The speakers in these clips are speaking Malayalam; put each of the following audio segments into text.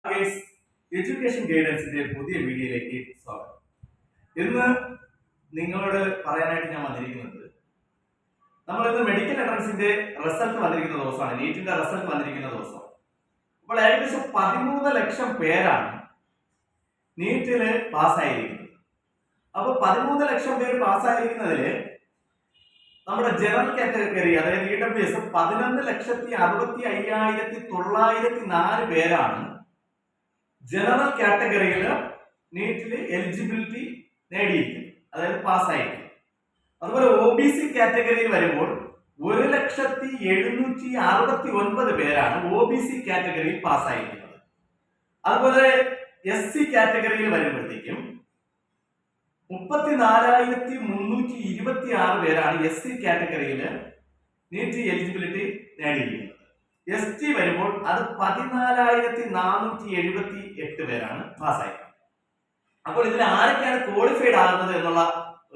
ഗൈസ്, എഡ്യൂക്കേഷൻ ഗൈഡൻസിന്റെ പുതിയ വീഡിയോയിലേക്ക് സ്വാഗതം. ഇന്ന് നിങ്ങളോട് പറയാനായിട്ട് ഞാൻ വന്നിരിക്കുന്നത്, നമ്മളിന്ന് മെഡിക്കൽ എൻട്രൻസിന്റെ റിസൾട്ട് വന്നിരിക്കുന്ന ദിവസമാണ്, നീറ്റിന്റെ റിസൾട്ട് വന്നിരിക്കുന്ന ദിവസം. അപ്പോൾ ഏകദേശം 13 ലക്ഷം പേരാണ് നീറ്റില് പാസ്സായിരിക്കുന്നത്. അപ്പൊ 13 ലക്ഷം പേര് പാസ്സായിരിക്കുന്നതില് നമ്മുടെ ജനറൽ കാറ്റഗറി, അതായത് EWS 11,60,65,904 പേരാണ് ജനറൽ കാറ്റഗറിയിൽ നീറ്റിൽ എലിജിബിലിറ്റി നേടിയിരിക്കുന്നത്, അതായത് പാസ്സായിരിക്കുന്നത്. അതുപോലെ OBC കാറ്റഗറിയിൽ വരുമ്പോൾ 1,769 പേരാണ് OBC കാറ്റഗറിയിൽ പാസ്സായിരിക്കുന്നത്. അതുപോലെ SC കാറ്റഗറിയിൽ വരുമ്പോഴത്തേക്കും 34,326 പേരാണ് SC കാറ്റഗറിയിൽ നീറ്റ് എലിജിബിലിറ്റി നേടിയിരിക്കുന്നത്. ST വരുമ്പോൾ അത് 14,478 പേരാണ് പാസ്സായത്. അപ്പോൾ ഇതിൽ ആരൊക്കെയാണ് ക്വാളിഫൈഡ് ആകുന്നത് എന്നുള്ള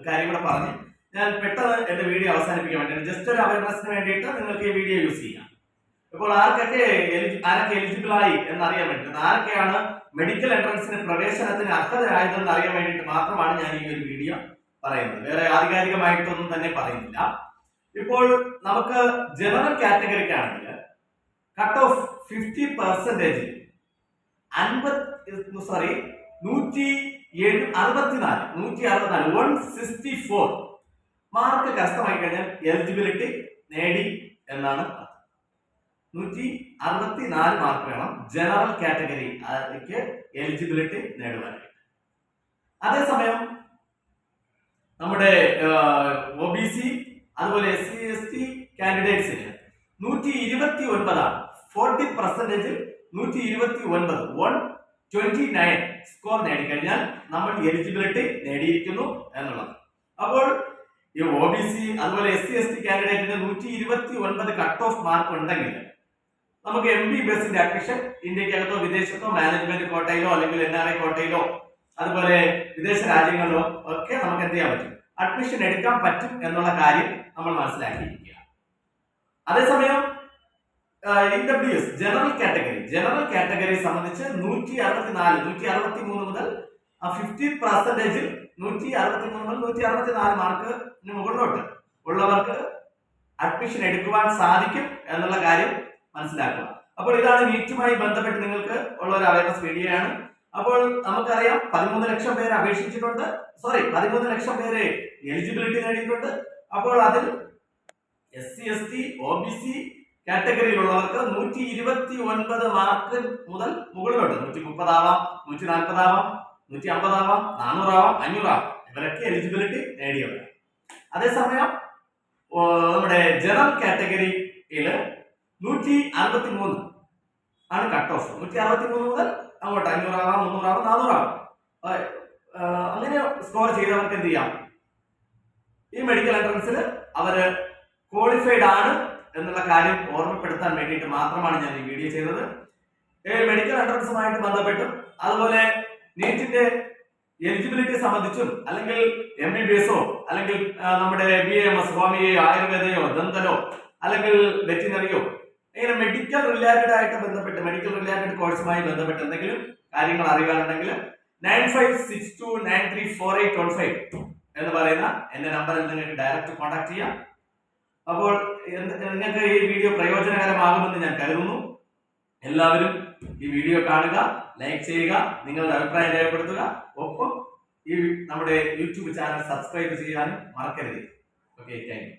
കാര്യം കൂടെ പറഞ്ഞ് ഞാൻ പെട്ടെന്ന് എന്റെ വീഡിയോ അവസാനിപ്പിക്കാൻ വേണ്ടി ജസ്റ്റ് ഒരു അവയർനെസ്സിന് വേണ്ടിയിട്ട് നിങ്ങൾക്ക് ഈ വീഡിയോ യൂസ് ചെയ്യാം. ഇപ്പോൾ ആരൊക്കെ എലിജിബിൾ ആയി എന്നറിയാൻ വേണ്ടിയിട്ട്, ആരൊക്കെയാണ് മെഡിക്കൽ എൻട്രൻസിന് പ്രവേശനത്തിന് അർഹതരായതെന്ന് അറിയാൻ വേണ്ടിയിട്ട് മാത്രമാണ് ഞാൻ ഈ ഒരു വീഡിയോ പറയുന്നത്. വേറെ ആധികാരികമായിട്ടൊന്നും തന്നെ പറയുന്നില്ല. ഇപ്പോൾ നമുക്ക് ജനറൽ കാറ്റഗറിക്കാണെങ്കിൽ കട്ട് ഓഫ് 50% 164 മാർക്ക് കരസ്ഥമായി കഴിഞ്ഞാൽ എലിജിബിലിറ്റി നേടി എന്നാണ്. 164 മാർക്ക് വേണം ജനറൽ കാറ്റഗറിക്ക് എലിജിബിലിറ്റി നേടുവാനായിട്ട്. അതേസമയം നമ്മുടെ OBC അതുപോലെ SC ST കാൻഡിഡേറ്റ്സിന് 129 40% 129 സ്കോർ നേടിക്കഴിഞ്ഞാൽ നമ്മൾ എലിജിബിലിറ്റി നേടിയിരിക്കുന്നു എന്നുള്ളത്. അപ്പോൾ ഈ OBC അതുപോലെ SC ST കാൻഡിഡേറ്റിന് 129 cut off mark ഉണ്ടെങ്കിൽ നമുക്ക് MBBSന്റെ അഡ്മിഷൻ ഇന്ത്യക്കകത്തോ വിദേശത്തോ മാനേജ്മെന്റ് കോട്ടയിലോ അല്ലെങ്കിൽ NRI കോട്ടയിലോ അതുപോലെ വിദേശ രാജ്യങ്ങളിലോ ഒക്കെ നമുക്ക് എന്ത് ചെയ്യാൻ പറ്റും, അഡ്മിഷൻ എടുക്കാൻ പറ്റും എന്നുള്ള കാര്യം നമ്മൾ മനസ്സിലാക്കിയിരിക്കുക. അതേസമയം EWS ജനറൽ കാറ്റഗറി സംബന്ധിച്ച് 163 മുതൽ 50% 163 മുതൽ 164 മാർക്കിന് മുകളിലോട്ട് ഉള്ളവർക്ക് അഡ്മിഷൻ എടുക്കുവാൻ സാധിക്കും എന്നുള്ള കാര്യം മനസ്സിലാക്കുക. അപ്പോൾ ഇതാണ് നീറ്റുമായി ബന്ധപ്പെട്ട് നിങ്ങൾക്ക് ഉള്ള ഒരു അവയർനെസ് വീഡിയോ ആണ്. അപ്പോൾ നമുക്കറിയാം 13 ലക്ഷം പേര് അപേക്ഷിച്ചിട്ടുണ്ട്, 13 ലക്ഷം പേര് എലിജിബിലിറ്റി നേടിയിട്ടുണ്ട്. അപ്പോൾ അതിൽ SC ST OBC കാറ്റഗറിയിലുള്ളവർക്ക് 129 മാർക്ക് മുതൽ മുകളിലോട്ട് 130 ആവാം, 140 ആവാം, 150 ആവാം, 400 ആവാം, 500 ആവാം, ഇവരൊക്കെ എലിജിബിലിറ്റി നേടിയവരാണ്. അതേസമയം നമ്മുടെ ജനറൽ കാറ്റഗറിയിൽ 163 ആണ് കട്ട് ഓഫ്. 163 മുതൽ അങ്ങോട്ട് 500 ആവാം, 300 ആവാം, 400 ആവാം. അങ്ങനെ സ്കോർ ചെയ്തവർക്ക് എന്ത് ചെയ്യാം, ഈ മെഡിക്കൽ എൻട്രൻസിൽ അവര് ക്വാളിഫൈഡ് ആണ് എന്നുള്ള കാര്യം ഓർമ്മപ്പെടുത്താൻ വേണ്ടിയിട്ട് മാത്രമാണ് ഞാൻ ഈ വീഡിയോ ചെയ്തത്. മെഡിക്കൽ എൻട്രൻസുമായിട്ട് ബന്ധപ്പെട്ടും അതുപോലെ നീറ്റിന്റെ എലിജിബിലിറ്റി സംബന്ധിച്ചും അല്ലെങ്കിൽ MBBS അല്ലെങ്കിൽ നമ്മുടെ BAMS ഹോമിയോ ആയുർവേദയോ ദന്തലോ അല്ലെങ്കിൽ വെറ്റിനറിയോ ഇങ്ങനെ മെഡിക്കൽ റിലേറ്റഡ് ആയിട്ട് ബന്ധപ്പെട്ട് മെഡിക്കൽ റിലേറ്റഡ് കോഴ്സുമായി ബന്ധപ്പെട്ട് എന്തെങ്കിലും കാര്യങ്ങൾ അറിയാനുണ്ടെങ്കിൽ 9562934815 എന്ന് പറയുന്ന എന്റെ നമ്പറിൽ നിങ്ങൾക്ക് ഡയറക്റ്റ് കോൺടാക്ട് ചെയ്യാം. അപ്പോൾ നിങ്ങൾക്ക് ഈ വീഡിയോ പ്രയോജനകരമാകുമെന്ന് ഞാൻ കരുതുന്നു. എല്ലാവരും ഈ വീഡിയോ കാണുക, ലൈക്ക് ചെയ്യുക, നിങ്ങളുടെ അഭിപ്രായം രേഖപ്പെടുത്തുക. ഒപ്പം ഈ നമ്മുടെ യൂട്യൂബ് ചാനൽ സബ്സ്ക്രൈബ് ചെയ്യാനും മറക്കരുത്. Okay, thank you.